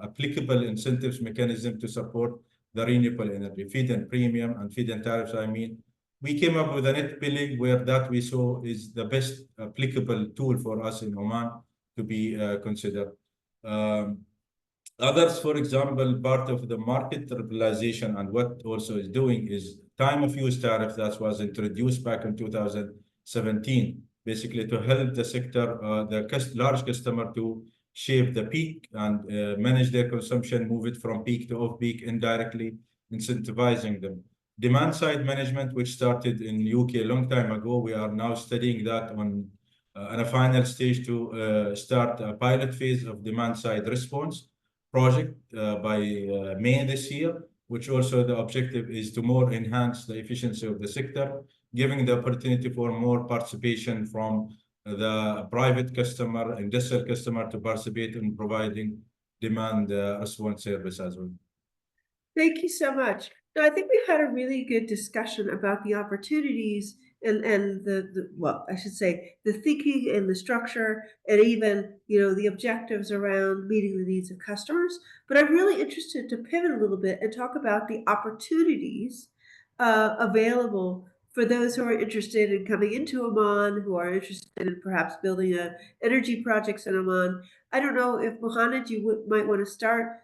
applicable incentives mechanism to support the renewable energy, feed-in premium and feed-in tariffs, I mean. We came up with a net billing where that we saw is the best applicable tool for us in Oman to be considered. Others, for example, part of the market liberalization and what also is doing is time of use tariff that was introduced back in 2017, basically to help the sector, the large customer to shape the peak and manage their consumption, move it from peak to off-peak, indirectly incentivizing them. Demand side management, which started in UK a long time ago, we are now studying that on a final stage to start a pilot phase of demand side response project by May this year, which also the objective is to more enhance the efficiency of the sector, giving the opportunity for more participation from the private customer, industrial customer to participate in providing demand response service as well. Thank you so much. No, I think we've had a really good discussion about the opportunities and well, I should say the thinking and the structure and even, the objectives around meeting the needs of customers. But I'm really interested to pivot a little bit and talk about the opportunities available for those who are interested in coming into Oman, who are interested in perhaps building energy projects in Oman. I don't know if Muhanad, you might want to start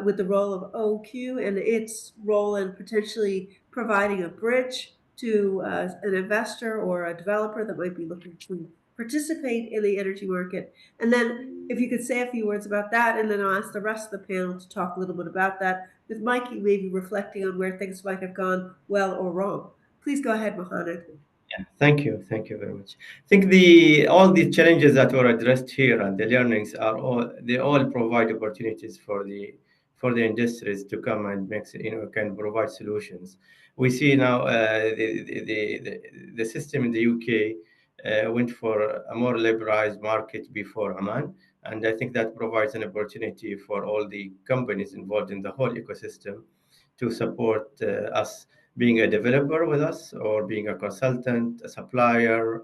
with the role of OQ and its role in potentially providing a bridge to an investor or a developer that might be looking to participate in the energy market. And then if you could say a few words about that, and then I'll ask the rest of the panel to talk a little bit about that, with Mikey maybe reflecting on where things might have gone well or wrong. Please go ahead, Muhanad. Yeah, thank you very much. I think all the challenges that were addressed here and the learnings they all provide opportunities for the industries to come and can provide solutions. We see now the system in the UK went for a more liberalized market before Oman, and I think that provides an opportunity for all the companies involved in the whole ecosystem to support us being a developer with us or being a consultant, a supplier,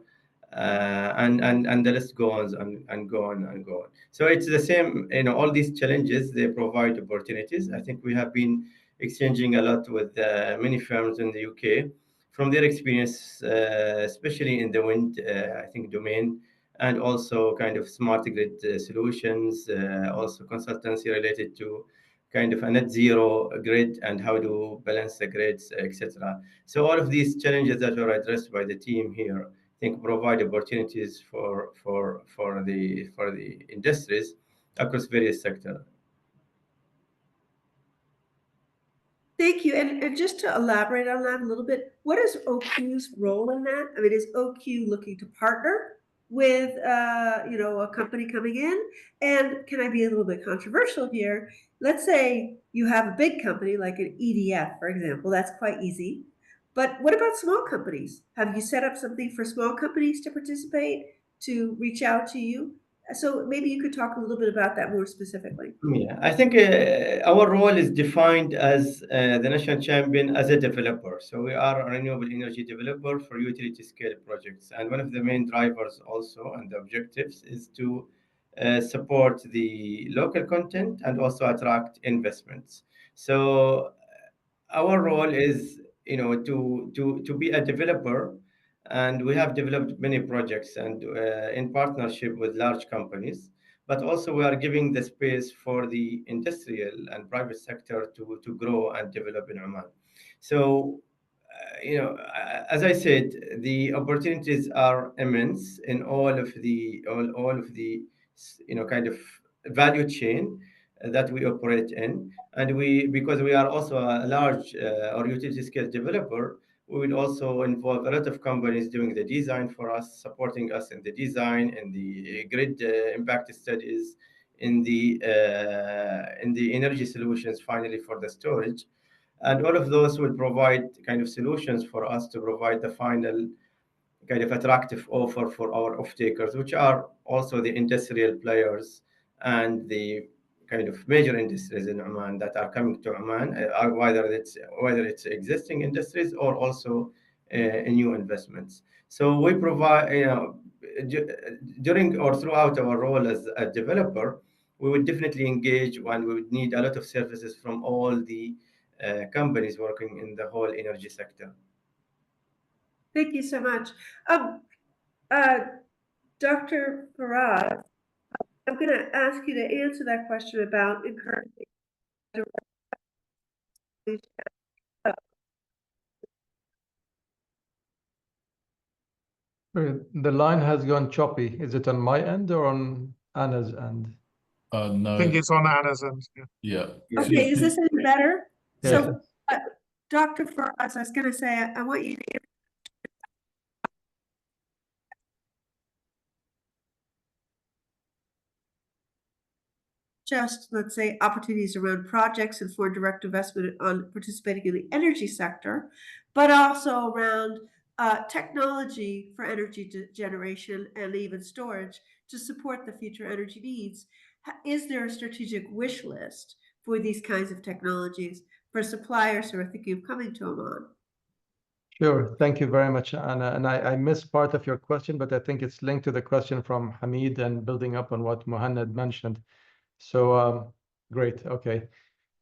and the list goes on and go on and go on. So it's the same, all these challenges, they provide opportunities. I think we have been exchanging a lot with many firms in the UK from their experience, especially in the wind, I think, domain, and also kind of smart grid solutions, also consultancy related to kind of a net zero grid and how to balance the grids, etc. So all of these challenges that were addressed by the team here, I think, provide opportunities for the industries across various sectors. Thank you. And just to elaborate on that a little bit, what is OQ's role in that? I mean, is OQ looking to partner with a company coming in? And can I be a little bit controversial here? Let's say you have a big company like an EDF, for example. That's quite easy. But what about small companies? Have you set up something for small companies to participate, to reach out to you? So maybe you could talk a little bit about that more specifically. Yeah, I think our role is defined as the national champion as a developer. So we are a renewable energy developer for utility scale projects. And one of the main drivers also and the objectives is to support the local content and also attract investments. So our role is, to be a developer, and we have developed many projects and in partnership with large companies, but also we are giving the space for the industrial and private sector to grow and develop in Oman. So, as I said, the opportunities are immense in all of the kind of value chain that we operate in, and because we are also a large or utility scale developer, we will also involve a lot of companies doing the design for us, supporting us in the design, in the grid impact studies, in the energy solutions, finally for the storage, and all of those will provide kind of solutions for us to provide the final kind of attractive offer for our off-takers, which are also the industrial players and the kind of major industries in Oman that are coming to Oman, whether it's existing industries or also new investments. So we provide, during or throughout our role as a developer, we would definitely engage, and we would need a lot of services from all the companies working in the whole energy sector. Thank you so much. Dr. Firas, I'm going to ask you to answer that question about encouraging. The line has gone choppy. Is it on my end or on Anna's end? No. I think it's on Anna's end. Yeah. Okay, is this any better? Yeah. So, Dr. Firas, I was going to say, I want you to just, let's say, opportunities around projects and for direct investment on participating in the energy sector, but also around technology for energy generation and even storage to support the future energy needs. Is there a strategic wish list for these kinds of technologies for suppliers who are thinking of coming to Oman? Sure. Thank you very much, Anna. And I missed part of your question, but I think it's linked to the question from Hamid and building up on what Muhanad mentioned. So great. Okay.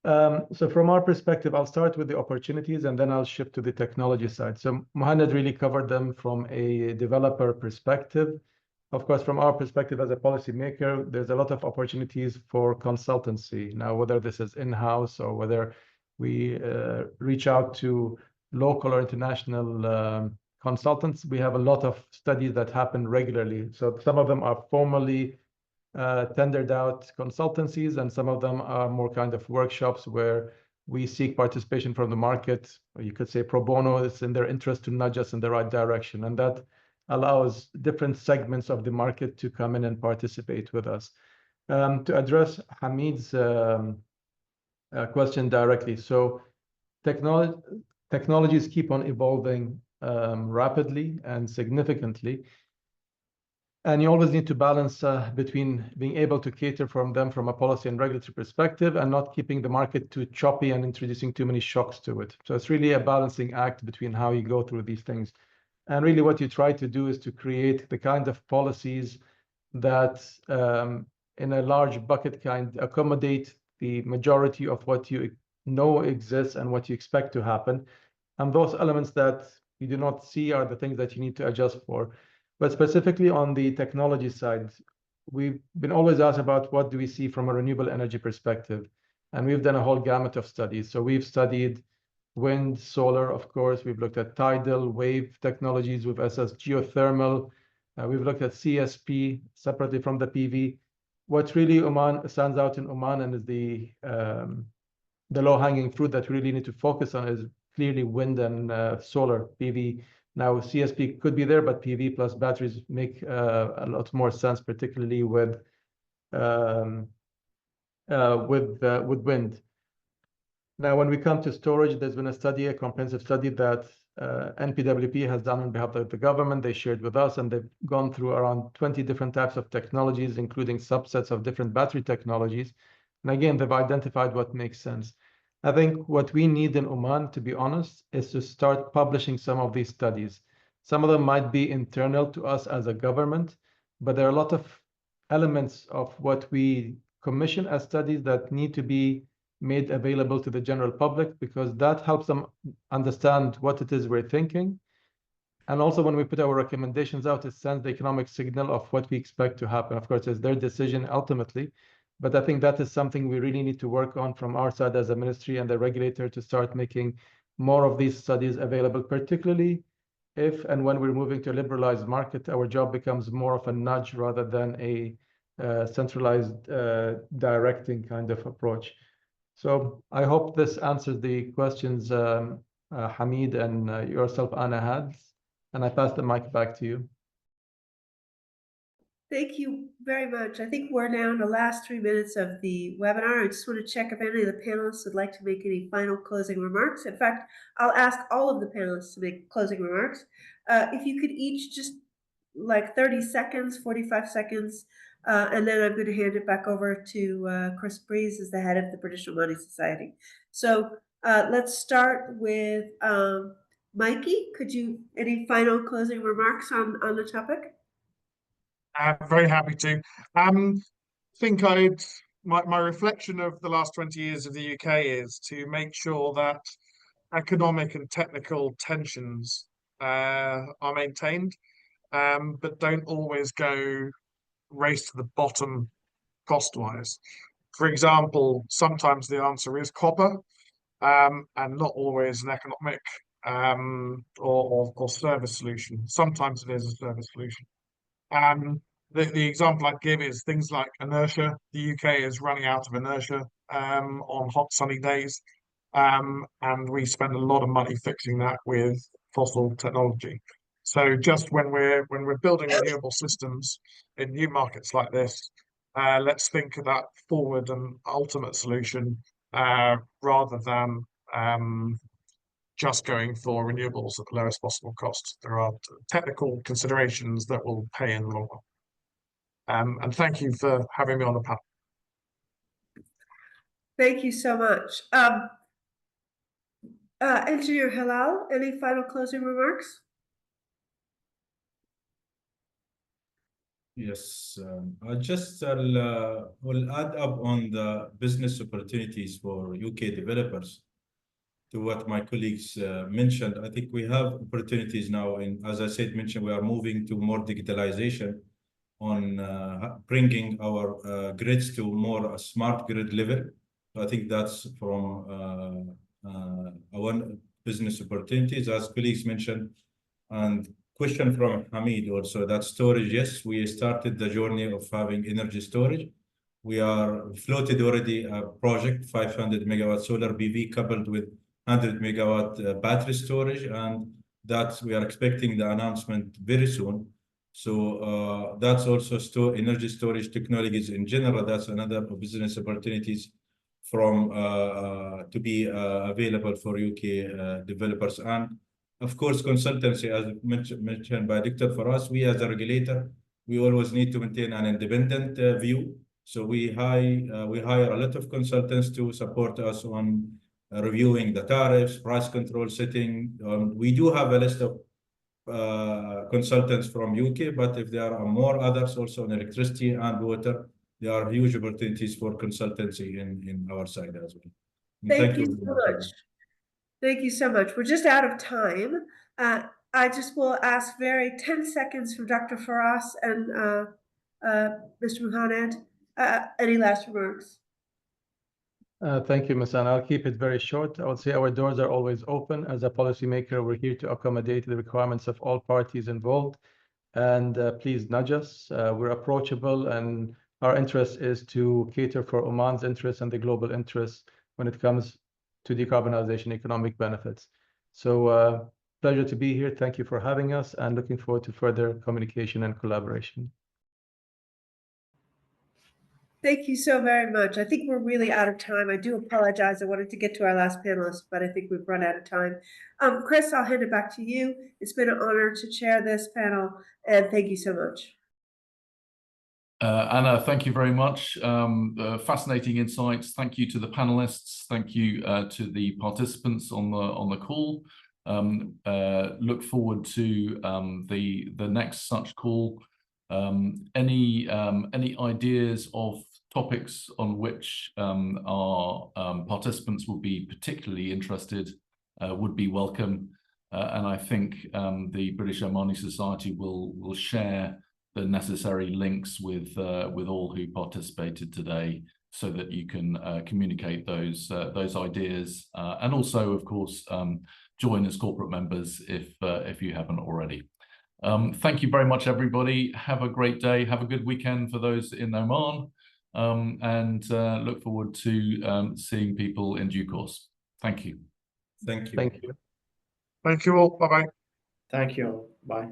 So from our perspective, I'll start with the opportunities and then I'll shift to the technology side. So Muhanad really covered them from a developer perspective. Of course, from our perspective as a policymaker, there's a lot of opportunities for consultancy. Now, whether this is in-house or whether we reach out to local or international consultants, we have a lot of studies that happen regularly. So some of them are formally tendered out consultancies, and some of them are more kind of workshops where we seek participation from the market, or you could say pro bono. It's in their interest to nudge us in the right direction, and that allows different segments of the market to come in and participate with us. To address Hamid's question directly, so technologies keep on evolving rapidly and significantly. And you always need to balance between being able to cater from them from a policy and regulatory perspective and not keeping the market too choppy and introducing too many shocks to it. So it's really a balancing act between how you go through these things. And really what you try to do is to create the kind of policies that in a large bucket kind accommodate the majority of what you know exists and what you expect to happen. And those elements that you do not see are the things that you need to adjust for. But specifically on the technology side, we've been always asked about what do we see from a renewable energy perspective. And we've done a whole gamut of studies. So we've studied wind, solar, of course. We've looked at tidal, wave technologies. We've assessed geothermal. We've looked at CSP separately from the PV. What really stands out in Oman and is the low-hanging fruit that we really need to focus on is clearly wind and solar PV Now, CSP could be there, but PV plus batteries make a lot more sense, particularly with wind. Now, when we come to storage, there's been a study, a comprehensive study that NPWP has done on behalf of the government. They shared with us, and they've gone through around 20 different types of technologies, including subsets of different battery technologies. And again, they've identified what makes sense. I think what we need in Oman, to be honest, is to start publishing some of these studies. Some of them might be internal to us as a government, but there are a lot of elements of what we commission as studies that need to be made available to the general public, because that helps them understand what it is we're thinking. And also when we put our recommendations out, it sends the economic signal of what we expect to happen. Of course, it's their decision ultimately, but I think that is something we really need to work on from our side as a ministry and the regulator to start making more of these studies available, particularly if and when we're moving to a liberalized market. Our job becomes more of a nudge rather than a centralized directing kind of approach. So I hope this answers the questions Hamid and yourself, Anna, had. And I pass the mic back to you. Thank you very much. I think we're now in the last 3 minutes of the webinar. I just want to check if any of the panelists would like to make any final closing remarks. In fact, I'll ask all of the panelists to make closing remarks. If you could each just like 30 seconds, 45 seconds, and then I'm going to hand it back over to Chris Breeze as the head of the British Omani Society. So let's start with Mikey. Could you, any final closing remarks on the topic? I'm very happy to. Think my reflection of the last 20 years of the UK is to make sure that economic and technical tensions are maintained, but don't always go race to the bottom cost-wise. For example, sometimes the answer is copper, and not always an economic or service solution. Sometimes it is a service solution. The example I'd give is things like inertia. The UK is running out of inertia on hot sunny days, and we spend a lot of money fixing that with fossil technology. So just when we're building renewable systems in new markets like this, let's think of that forward and ultimate solution rather than just going for renewables at the lowest possible cost. There are technical considerations that will pay in the long run. And thank you for having me on the panel. Thank you so much. Engineer Hilal, any final closing remarks? Yes, I just will add up on the business opportunities for UK developers to what my colleagues mentioned. I think we have opportunities now, and as I mentioned, we are moving to more digitalization on bringing our grids to more a smart grid level. So I think that's from one business opportunities, as colleagues mentioned. And question from Hamid also, that storage, yes, we started the journey of having energy storage. We are floated already a project, 500 megawatt solar PV coupled with 100 megawatt battery storage, and that we are expecting the announcement very soon. So that's also energy storage technologies in general. That's another business opportunities from to be available for UK developers. And of course, consultancy, as mentioned by Dr. Firas, we as a regulator, we always need to maintain an independent view. So we hire a lot of consultants to support us on reviewing the tariffs, price control setting. We do have a list of consultants from UK, but if there are more others also in electricity and water, there are huge opportunities for consultancy in our side as well. Thank you so much. Thank you so much. We're just out of time. I just will ask 10 seconds from Dr. Firas and Mr. Muhanad. Any last remarks? Thank you, Ms. Anna. I'll keep it very short. I would say our doors are always open. As a policymaker, we're here to accommodate the requirements of all parties involved. And please nudge us. We're approachable, and our interest is to cater for Oman's interests and the global interests when it comes to decarbonization economic benefits. So Pleasure to be here. Thank you for having us, and looking forward to further communication and collaboration. Thank you so very much. I think we're really out of time. I do apologize. I wanted to get to our last panelist, but I think we've run out of time. Chris, I'll hand it back to you. It's been an honor to chair this panel, and thank you so much. Anna, thank you very much. Fascinating insights. Thank you to the panelists. Thank you to the participants on the call. Look forward to the next such call. Any ideas of topics on which our participants will be particularly interested would be welcome. And I think the British Omani Society will share the necessary links with all who participated today, so that you can communicate those ideas, and also, of course, join as corporate members if you haven't already. Thank you very much, everybody. Have a great day. Have a good weekend for those in Oman, and look forward to seeing people in due course. Thank you. Thank you. Thank you. Thank you all. Bye-bye. Thank you. Bye.